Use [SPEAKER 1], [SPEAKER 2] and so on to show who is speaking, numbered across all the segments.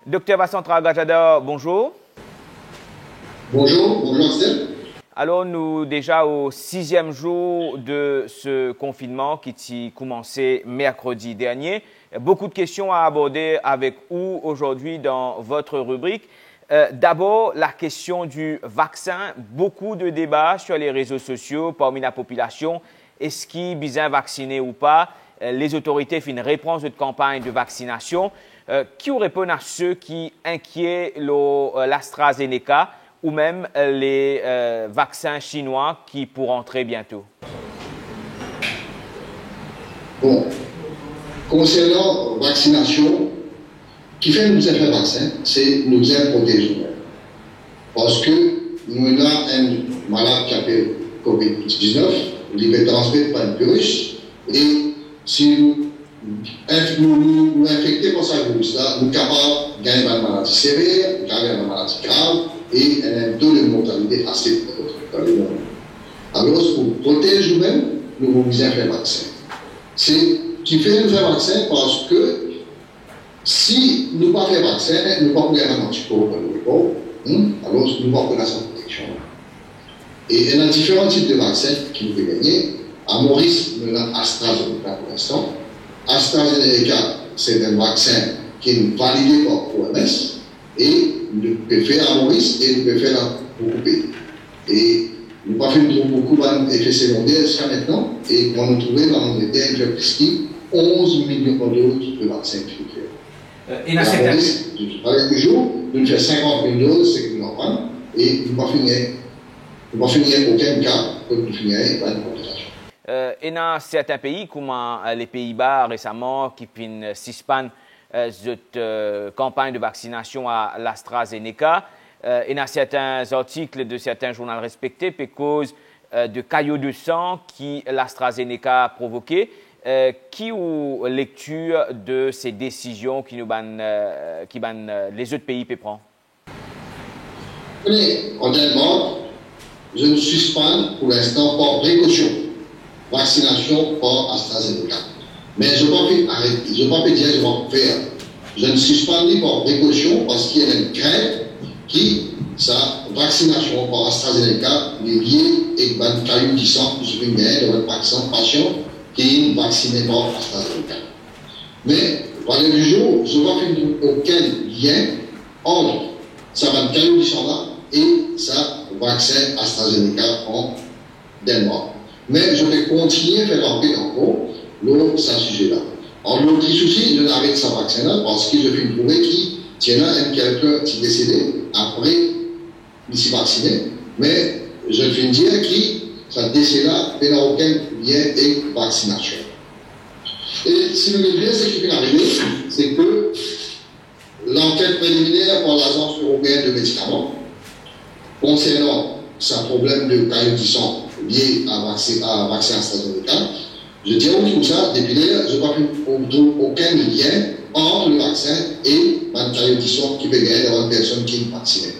[SPEAKER 1] Docteur Vassantra Gajada, bonjour.
[SPEAKER 2] Bonjour Steph.
[SPEAKER 1] Alors, nous déjà au 6e jour de ce confinement qui a commencé mercredi dernier. Beaucoup de questions à aborder avec vous aujourd'hui dans votre rubrique. D'abord, la question du vaccin. Beaucoup de débats sur les réseaux sociaux parmi la population. Est-ce qu'il est bien vacciné ou pas? Les autorités font une réponse de campagne de vaccination. Qui répond à ceux qui inquiètent l'AstraZeneca ou même les vaccins chinois qui pourront entrer bientôt?
[SPEAKER 2] Bon, concernant la vaccination, qui fait nous faire vaccin, c'est nous protéger. Parce que nous avons un malade qui appelle COVID-19, il peut transmettre par un virus, et si nous infectons par ce virus-là, nous sommes capables de gagner une maladie sévère, de gagner une maladie grave, et un taux de mortalité assez faible dans le monde. Alors, pour protéger nous-mêmes, nous devons faire le vaccin. C'est qui fait nous faire vaccin parce que si nous ne faisons pas vaccin, nous ne pouvons pas gagner un anticorps dans le corps, alors nous ne pouvons pas gagner sa protection. Et il y a différents types de vaccins qui nous peuvent gagner. À Maurice, nous avons AstraZeneca pour l'instant. AstraZeneca, c'est un vaccin qui est validé par l'OMS et nous pouvons faire à Maurice et nous pouvons faire à beaucoup de pays. Et nous n'avons pas fait beaucoup d'effets secondaires jusqu'à maintenant et on a trouvé dans l'Angleterre, il fait presque 11 millions de doses de vaccins qui nous fait.
[SPEAKER 1] Et dans certains
[SPEAKER 2] pays, quelques jours, nous faisons 50 000 doses, c'est que nous en avons, et nous ne finir aucun cas pour nous finir par une contagion.
[SPEAKER 1] Et dans certains pays, comme les Pays-Bas récemment, qui suspendent cette campagne de vaccination à l'AstraZeneca, et dans certains articles de certains journaux respectés, pour cause de caillots de sang qui l'AstraZeneca a provoqué. Qui ou lecture de ces décisions qui les autres pays peuvent prendre?
[SPEAKER 2] Honnêtement, je ne suspends pour l'instant par précaution vaccination par AstraZeneca. Mais je ne vais pas arrêter, je ne vais pas dire que je vais faire. Je ne suspends ni par précaution parce qu'il y a une crainte qui, sa vaccination par AstraZeneca est liée avec un caillou du sang, je vais mettre dans le patient qui est vacciné par AstraZeneca. Mais, par le jour, je ne vois aucun lien entre ce caillou du sang là et ce vaccin AstraZeneca en Danemark. Mais je vais continuer à faire rentrer encore ce sujet-là. En l'autre souci, je n'arrête ce vaccin-là parce que je vais trouver qu'il y a quelqu'un qui est décédé après il s'est vacciné, mais je vais dire que ce décès-là n'a aucun lien avec la vaccination. Et si le lien, ce qui vient d'arriver, c'est que l'enquête préliminaire par l'Agence européenne de médicaments concernant ce problème de caillot du sang lié à vaccin AstraZeneca, je dis tout ça, depuis là, je ne trouve aucun lien entre le vaccin et le caillot du sang qui peut gagner dans une personne qui est vaccinée.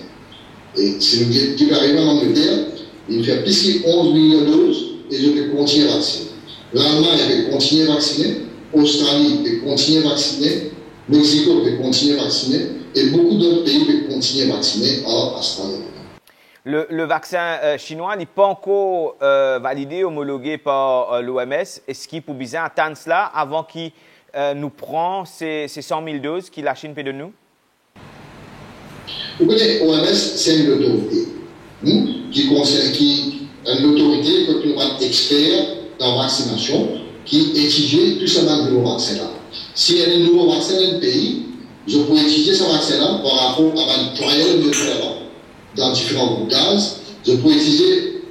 [SPEAKER 2] Et si nous disons arriver en Angleterre, il fait plus de 11 millions de doses et je vais continuer à vacciner. L'Allemagne va continuer à vacciner, l'Australie va continuer à vacciner, le Mexique va continuer à vacciner et beaucoup d'autres pays vont continuer à vacciner à AstraZeneca.
[SPEAKER 1] Le vaccin chinois n'est pas encore validé, homologué par l'OMS. Est-ce qu'il peut bien attendre cela avant qu'il nous prend ces 100 000 doses que la Chine fait de nous?
[SPEAKER 2] Vous connaissez, l'OMS, c'est une autorité qui est une autorité qui est un expert dans la vaccination qui étudie tout ce nouveau vaccin-là. S'il y a un nouveau vaccin dans un pays, je peux étudier ce vaccin-là par rapport à un trial de terrain dans différents gaz, je peux étudier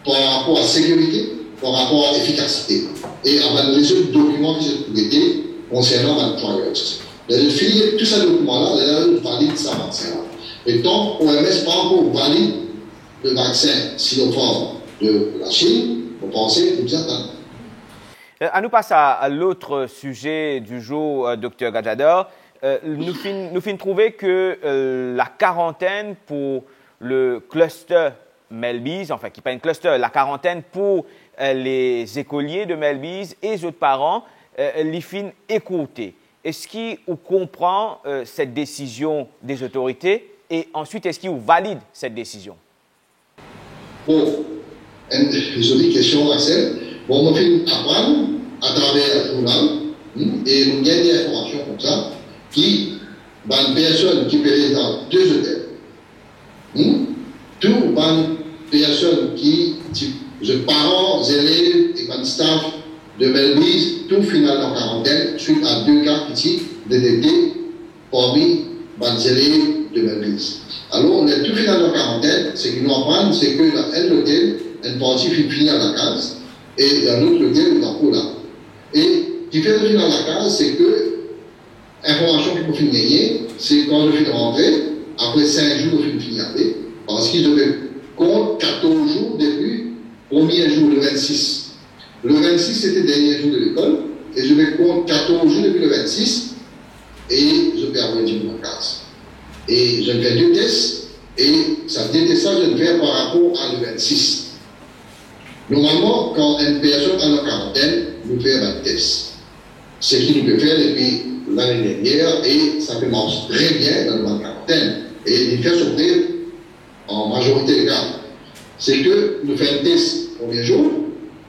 [SPEAKER 2] par rapport à la sécurité, par rapport à l'efficacité. Et avec les autres documents que j'ai publiés concernant le trial. Je finis tous ces documents-là, je valide ce vaccin-là. Et tant que l'OMS pas encore valide le vaccin Sinopharm de la Chine, vous pensez que ça
[SPEAKER 1] à nous passer à l'autre sujet du jour, Dr Gajada. Nous finissons trouver que la quarantaine pour le cluster Melby's, enfin qui n'est pas un cluster, la quarantaine pour les écoliers de Melby's et les autres parents, les fin écourtés. est-ce qu'il comprend cette décision des autorités et ensuite, est-ce qu'il valide cette décision?
[SPEAKER 2] Bon, une jolie question, Axel. Bon, on fait apprendre à travers le journal et on gagne des informations comme ça qui, une personne qui peut dans 2 hôtels, tout une personne qui, les parents, les élèves et le staff de Melvise, tout final en quarantaine suite à 2 cas petits détectés parmi les élèves de Melvise. Alors, on est tout final en quarantaine. Ce qu'ils nous apprennent, c'est que dans un hôtel, une partie finit à la case et dans l'autre hôtel, dans le là. Et qui fait le final à la case, c'est que l'information qu'il faut finir gagner, c'est quand je finis rentrer, après 5 jours, je finis aller, parce qu'ils devaient compte 14 jours depuis le premier jour, le 26. Le 26, c'était le dernier jour de l'école, et je vais compte 14 jours depuis le 26, et je vais avoir 10 jours en case. Et je fais 2 tests, et ça détestage, je le fais par rapport à le 26. Normalement, quand une personne est en quarantaine, nous faisons un test. Ce qu'il nous peut faire depuis l'année dernière, et ça commence très bien dans la quarantaine. Et il fait souffrir en majorité des cas. C'est que nous faisons un test le premier jour,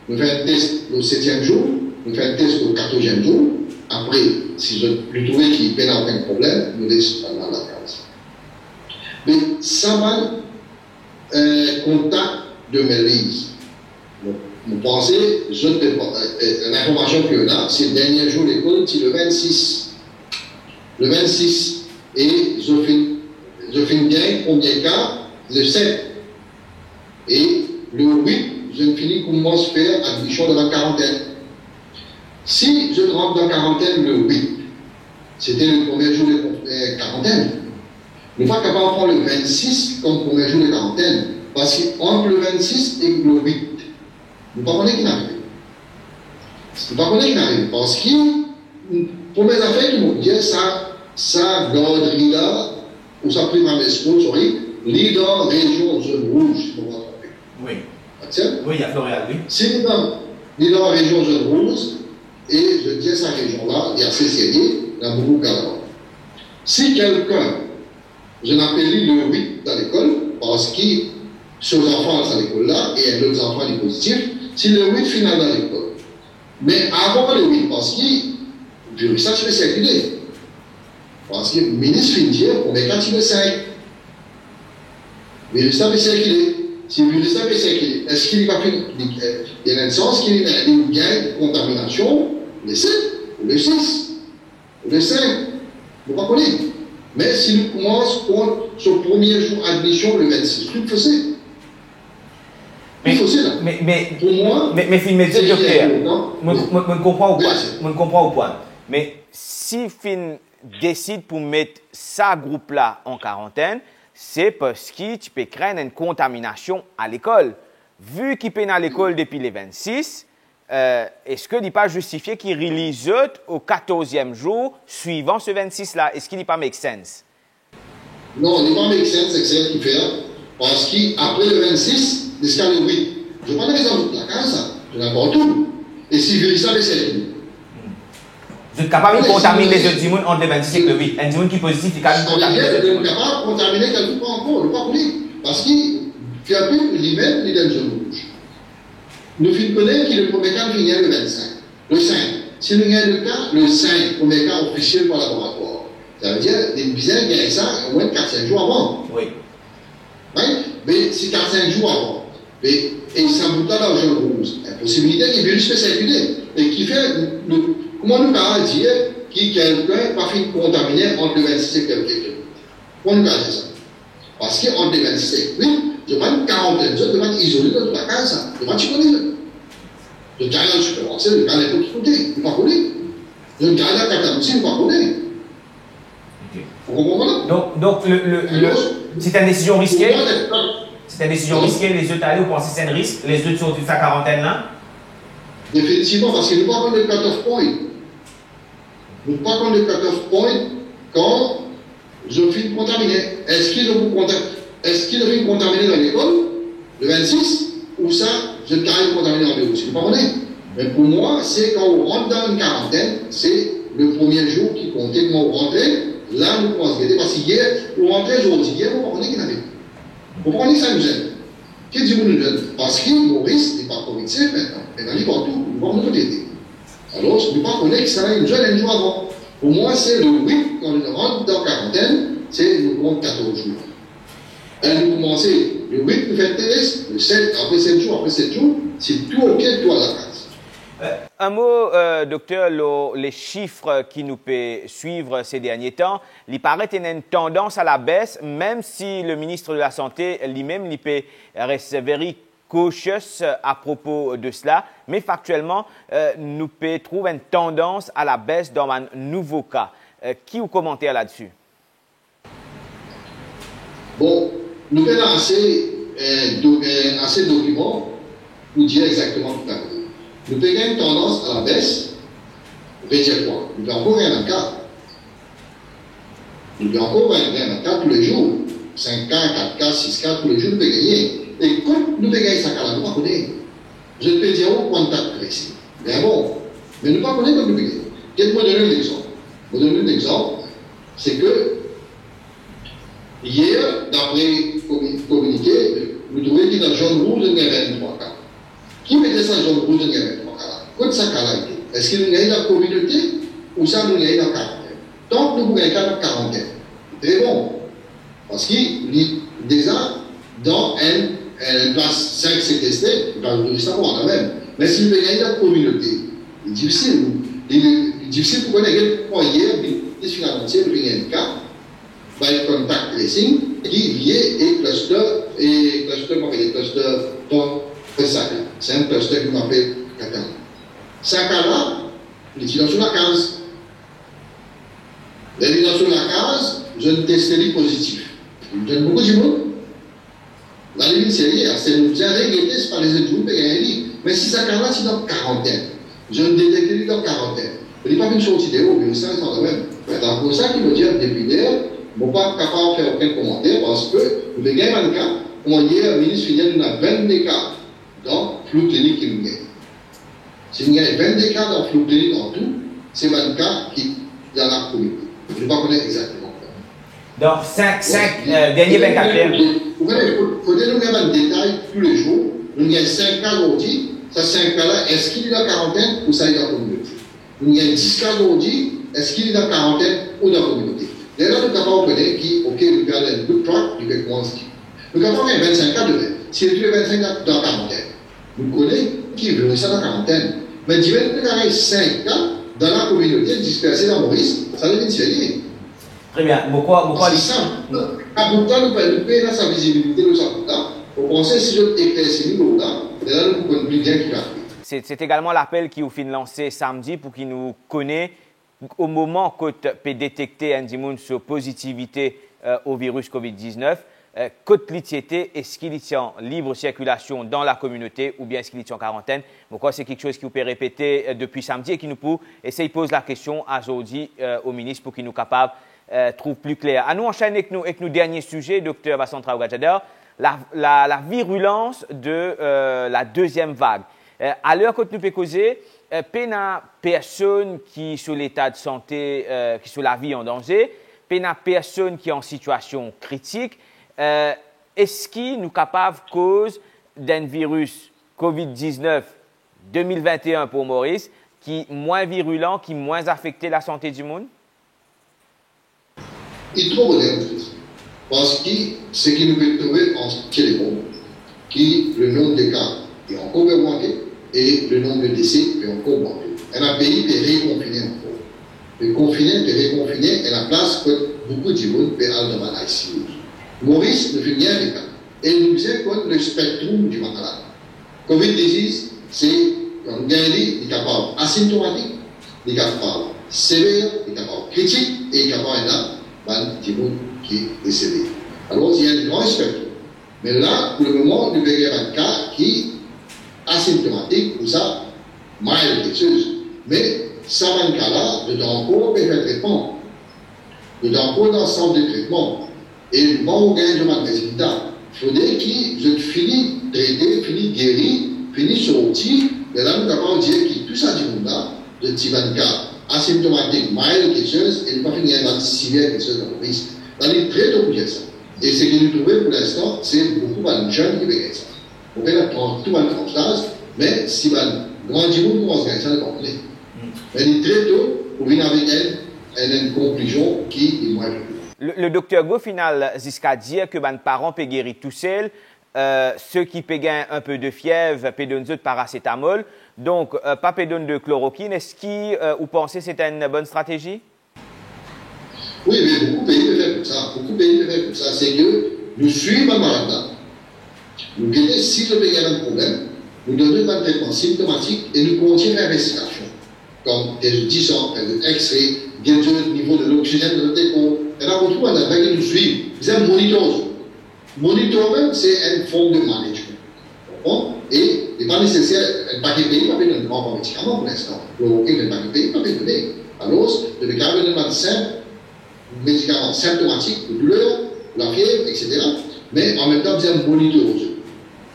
[SPEAKER 2] nous faisons un test le 7e jour, nous faisons un test le 14e jour. Après, si je lui trouve qu'il peine à aucun problème, nous laissons dans la case. Mais ça va contact de Melvise. Vous pensez, l'information qu'il y a, c'est le dernier jour de l'école, c'est le 26. Le 26. Et je finis bien, premier cas, le 7. Et le 8, je finis commence à faire admission dans la quarantaine. Si je rentre dans la quarantaine le 8, c'était le premier jour de quarantaine. Nous ne sommes pas capables de prendre le 26 comme premier jour de quarantaine. Parce qu'entre le 26 et le 8, nous ne savons pas qui arrive. Nous ne savons pas qui arrive. Parce que, pour mes affaires qui m'ont dit, ça garderie là, ou ça pris ma mescoute, sorry, leader région zone rouge, pour moi.
[SPEAKER 3] Oui.
[SPEAKER 2] Oui,
[SPEAKER 3] il y a Florian, oui.
[SPEAKER 2] C'est leader région zone rouge, et je dis sa région-là, il y a CCD, dans beaucoup de si quelqu'un, je l'appelle le 8 dans l'école, parce que ses enfants à l'école-là, et d'autres enfants du positif, c'est le 8 final dans l'école. Mais avant le 8, parce que le virus peut circuler. Parce que le ministre finit, on met 4 le 5. Le virus peut circuler. Si le virus peut circuler, est-ce qu'il va finir? Il y a un sens qu'il y a une gain de contamination, le 7, ou le 6, ou le 5. Vous ne comprenez pas. Mais si nous commençons contre ce premier jour d'admission, le 26, tout faisait.
[SPEAKER 1] Mais
[SPEAKER 2] pour moi,
[SPEAKER 1] c'est docteur, je comprends au point. Mais si Fin décide pour mettre sa groupe-là en quarantaine, c'est parce que tu peux craindre une contamination à l'école. Vu qu'il est à l'école depuis les 26, est-ce qu'il n'est pas justifié qu'il release au 14e jour suivant ce 26-là? Est-ce qu'il n'est pas make sense?
[SPEAKER 2] Non, il n'est pas make sense, c'est ce qu'il fait. Parce qu'après le 26, jusqu'à le 8, je prends l'exemple de la case, je n'importe où. Et si je ça, c'est
[SPEAKER 1] vous êtes capable de contaminer les autres dimons entre le 26 et le 8. Un dimon qui est positif, il est capable de contaminer les autres dimons.
[SPEAKER 2] Vous êtes capable de contaminer quelqu'un pas encore, le pas voulu. Parce qu'il fait un peu lui-même, il est dans le zone rouge. Nous connaissons que le premier cas finit le 25. Le 5. Si nous avons le cas, le 5, premier cas officiel par laboratoire. Ça veut dire, les bizarres gagnent ça au moins 4-5 jours avant.
[SPEAKER 1] Oui.
[SPEAKER 2] Mais c'est 4-5 jours avant. Et ça me donne dans le zone rouge. La possibilité que le virus peut circuler. Et qui fait, comment nous pouvons dire que quelqu'un va finir contaminé entre le 26 et quelqu'un? Comment nous pouvons dire ça? Parce qu'entre le 26 et le 8, je prends une quarantaine, je dois isoler dans toute la case. Je dois chiconer. Je garde le supermarché, je garde les autres côtés, je ne pas connaître. Je garde la carte aussi, je ne pas connaître. Vous comprenez?
[SPEAKER 1] Donc c'est une décision risquée. C'est une décision risquée. Les autres allés, vous pensez que c'est un risque? Les autres sont de sa quarantaine là?
[SPEAKER 2] Définitivement, parce que nous ne pouvons pas connaître le cut-off point. Nous ne pouvons pas connaître le cut-off point quand je suis contaminé. Est-ce qu'il est contaminé dans l'école, le 26, ou ça, je ne carré contaminé en bureau? C'est pas honnête. Mais pour moi, c'est quand on rentre dans une quarantaine, c'est le premier jour qui comptait, quand on rentrait, là, nous commençons à guetter, parce qu'hier, on rentrait aujourd'hui, hier, on ne qu'il avait. Vous comprenez ça, nous aide. Qui dit nous aide? Parce que Maurice n'est pas Covid safe maintenant. Maintenant, il est partout, nous vont nous aider. Alors, je ne peux pas connaître que ça nous aide un jour avant. Pour moi, c'est le 8, quand on rentre dans la quarantaine, c'est nous compte 14 jours. Et nous commençons le 8, nous faisons test, le 7, après 7 jours, c'est tout OK, tout à la case.
[SPEAKER 1] Un mot, docteur, les chiffres qui nous peuvent suivre ces derniers temps, il paraît qu'il y a une tendance à la baisse, même si le ministre de la Santé lui-même il peut rester very cautious à propos de cela, mais factuellement, nous peut trouver une tendance à la baisse dans un nouveau cas. Qui vous commentez là-dessus?
[SPEAKER 2] Bon, nous avons assez de documents pour dire exactement tout à l'heure. Nous avons une tendance à la baisse. Vous dire quoi? Nous avons encore un cas. Nous avons encore un cas tous les jours. 5 cas, 4 cas, 6 cas, tous les jours, nous pouvons gagner. Et quand nous pouvons gagner ça, nous ne pouvons pas connaître. Je ne peux dire où contact précis. Mais bon, mais nous ne pouvons pas connaître comme nous pouvons gagner. Quel-moi donner un exemple? Je vous donne un exemple. C'est que hier, d'après communiqué, nous trouvons qu'il y a dans jaune rouge, il y a 23 cas. Qui mettait ça jaune rouge, il y a 23 cas? Quand ça cas là, est-ce qu'il y a dans la communauté ou ça nous y a dans la quarantaine? Donc, nous pouvons gagner dans la quarantaine. Très bon. Parce qu'il y a déjà dans une place 5 séquestrée, nous savons quand même. Mais si nous gagnons dans la communauté, c'est difficile. Il est difficile pour connaître hier, il suffit d'annoncer le un cas. By contact tracing, qui est lié et cluster, c'est un cluster qu'on appelle Qatar. Ce cas-là, il est sur la case. Il est sur la case, je ne testais positif. Je donne beaucoup de monde. La limite, c'est lié, c'est nous bien regretté, c'est pas les autres jours, mais si ce cas-là, c'est dans quarantaine. Je ne détecte dans quarantaine. Il n'est pas une sortie de haut, mais ça, c'est quand même. C'est pour ça qu'il me dit depuis hier, je ne suis pas capable de faire aucun commentaire parce que nous avons gagné un cas. Comment hier, le ministre finit, nous avons 22 cas dans le flou clinique qui nous gagne. Si nous avons 22 cas dans le flou clinique en tout, c'est 20 cas qui sont dans la communauté. Je ne sais pas connaître exactement.
[SPEAKER 1] Donc, 5 derniers 24 heures.
[SPEAKER 2] Il faut nous mettre un détail tous les jours. Nous avons 5 cas aujourd'hui. Ces 5 cas-là, est-ce qu'il est dans la quarantaine ou ça est dans la communauté? Nous avons 10 cas aujourd'hui. Est-ce qu'il est dans la quarantaine ou dans la communauté? Là, nous sommes capables de connaître qui, ok, nous regardons le good track, nous vais commencer. Nous sommes capables de 25 cas demain. Si nous avons 25 cas dans la quarantaine, nous connaissons qui veut ça dans la quarantaine. Mais nous avons 5 cas dans la communauté dispersés dans Maurice, ça devient sérieux.
[SPEAKER 1] Très bien. Pourquoi
[SPEAKER 2] c'est simple. Pourtant, nous payons sa visibilité de sa pourtant. Vous pensez si je éclaircis nous là, là, nous comprenons plus bien qui va.
[SPEAKER 1] C'est également l'appel qui vous fin lancé samedi pour qu'il nous connaisse au moment qu'on peut détecter un sur positivité au virus COVID-19, côte l'itiété, est-ce qu'il est en libre circulation dans la communauté ou bien est-ce qu'il est en quarantaine? Pourquoi c'est quelque chose qui vous peut répéter depuis samedi et qui nous peut essayer de poser la question aujourd'hui au ministre pour qu'il nous capable trouve plus clair. À nous enchaîner avec nos derniers sujets, Dr Vasant Rao-Gajadhar, la virulence de la deuxième vague. À l'heure que nous pouvons causer, pena personne qui sur l'état de santé, qui sur la vie en danger, pena personne qui est en situation critique. Est-ce qu'il nous capable cause d'un virus COVID-19 2021 pour Maurice, qui est moins virulent, qui est moins affecté la santé du monde?
[SPEAKER 2] Il trouve honnête, parce que ce qui nous peut trouver en téléphone, qui le nombre de cas est encore augmenté et le nombre de décès est encore augmenté. Un pays peut réconfiner encore. Le confiné peut réconfiner et la place que beaucoup de monde peut aller dans l'ICU. Maurice ne fait rien de cas. Et nous disons que le spectrum du malade. COVID-19, c'est un gain, il est capable asymptomatique, il est capable sévère, il est capable critique et il est capable du monde qui est décédé. Alors, il y a un grand spectre. Mais là, pour le moment, nous verrons un cas qui est asymptomatique, ou ça, mild quelque chose. Mais, ça va un cas-là, nous devons encore faire un traitement. Nous devons encore dans le centre de traitement. Et nous avons gagné de résultat. Il faudrait que je finis traité, finis guéri, finis sorti. Et là, nous avons dit que tout ça du monde là, de Tivanka, asymptomatique, mild quelque chose, et ne pas finir dans sévère quelque chose dans le risque. Dans les très tôt pour ça. Et ce que nous trouvons pour l'instant, c'est beaucoup de jeunes qui veulent ça. On fait tout le tranche d'âge, mais si le grand niveau commence à gagner ça, on va comprendre. Mais très tôt, pour venir avec elle a une conclusion qui est moins
[SPEAKER 1] le docteur Go final jusqu'à dire que les parents peuvent guérir tout seuls, ceux qui peuvent un peu de fièvre peuvent donner de paracétamol, donc pas donner de chloroquine. Est-ce que vous pensez que c'est une bonne stratégie?
[SPEAKER 2] Oui, mais beaucoup de pays le font comme ça. Beaucoup de pays le font comme ça. C'est que nous suivons un malade. Nous regardons si le pays a un problème, nous donnons un traitement symptomatique et nous continuons l'investigation. Comme des auditions, des X-ray, bien sûr, le niveau de l'oxygène de notre écho. Et là, on trouve un que nous suivons. C'est un monitorage. Monitoring, c'est une forme de management. Bon? Et il n'est pas nécessaire, un paquet de pays, pas besoin de grand médicament pour l'instant. Le paquet de pays, pas besoin de donner. Alors, le médicament simple, médicaments symptomatiques, de douleur, la fièvre, etc. Mais en même temps, c'est un monitorage.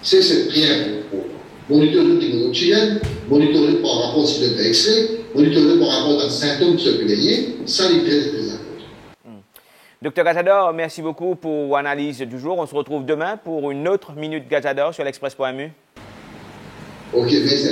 [SPEAKER 2] C'est cette prière pour monitorer le niveau d'oxygène, monitorer par rapport si le X-ray, monitorer par rapport aux symptômes qui se peuvent gagner, ça est très important.
[SPEAKER 1] Docteur Gazador, merci beaucoup pour l'analyse du jour. On se retrouve demain pour une autre Minute Gazador sur l'Express.mu.
[SPEAKER 2] Ok, merci.